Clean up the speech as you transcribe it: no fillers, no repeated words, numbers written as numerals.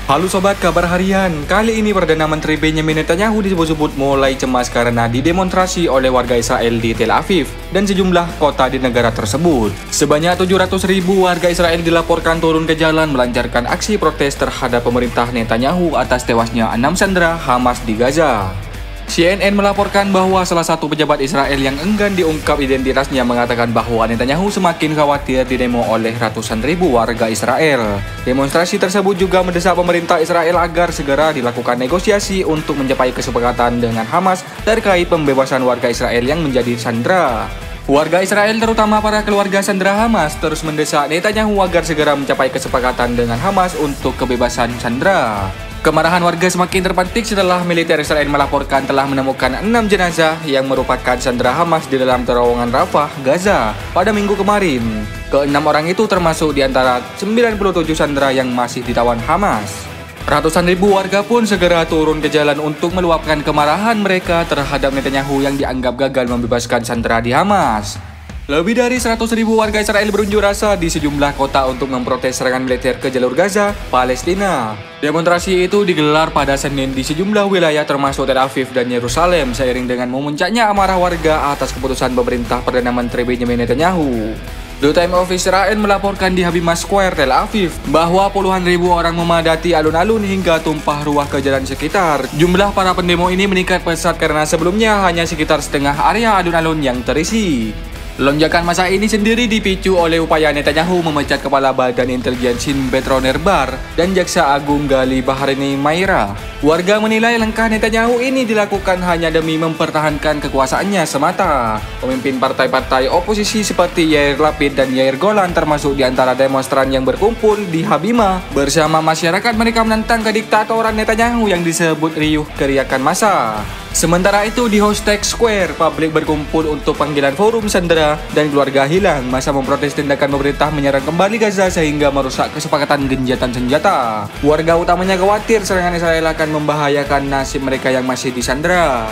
Halo sobat kabar harian, kali ini Perdana Menteri Benjamin Netanyahu disebut-sebut mulai cemas karena didemonstrasi oleh warga Israel di Tel Aviv dan sejumlah kota di negara tersebut. Sebanyak 700.000 warga Israel dilaporkan turun ke jalan melancarkan aksi protes terhadap pemerintah Netanyahu atas tewasnya 6 sandera Hamas di Gaza. CNN melaporkan bahwa salah satu pejabat Israel yang enggan diungkap identitasnya mengatakan bahwa Netanyahu semakin khawatir didemo oleh ratusan ribu warga Israel. Demonstrasi tersebut juga mendesak pemerintah Israel agar segera dilakukan negosiasi untuk mencapai kesepakatan dengan Hamas terkait pembebasan warga Israel yang menjadi sandera. Warga Israel terutama para keluarga sandera Hamas terus mendesak Netanyahu agar segera mencapai kesepakatan dengan Hamas untuk kebebasan sandera. Kemarahan warga semakin terpantik setelah militer Israel melaporkan telah menemukan 6 jenazah yang merupakan sandera Hamas di dalam terowongan Rafah, Gaza pada minggu kemarin. Ke-6 orang itu termasuk di antara 97 sandera yang masih ditawan Hamas. Ratusan ribu warga pun segera turun ke jalan untuk meluapkan kemarahan mereka terhadap Netanyahu yang dianggap gagal membebaskan sandera di Hamas. Lebih dari 100.000 warga Israel berunjuk rasa di sejumlah kota untuk memprotes serangan militer ke jalur Gaza, Palestina. Demonstrasi itu digelar pada Senin di sejumlah wilayah termasuk Tel Aviv dan Yerusalem seiring dengan memuncaknya amarah warga atas keputusan pemerintah Perdana Menteri Benjamin Netanyahu. The Times of Israel melaporkan di Habima Square, Tel Aviv, bahwa puluhan ribu orang memadati alun-alun hingga tumpah ruah ke jalan sekitar. Jumlah para pendemo ini meningkat pesat karena sebelumnya hanya sekitar setengah area alun-alun yang terisi. Lonjakan massa ini sendiri dipicu oleh upaya Netanyahu memecat Kepala Badan Intelijen Shin Bet Roner Bar dan Jaksa Agung Gali Bahraini Maira. Warga menilai langkah Netanyahu ini dilakukan hanya demi mempertahankan kekuasaannya semata. Pemimpin partai-partai oposisi seperti Yair Lapid dan Yair Golan termasuk di antara demonstran yang berkumpul di Habima bersama masyarakat mereka menentang kediktatoran Netanyahu yang disebut riuh keriakan massa. Sementara itu di Hostek Square, publik berkumpul untuk panggilan forum sandera dan keluarga hilang. Masa memprotes tindakan pemerintah menyerang kembali Gaza sehingga merusak kesepakatan gencatan senjata. Warga utamanya khawatir serangan Israel akan membahayakan nasib mereka yang masih disandera.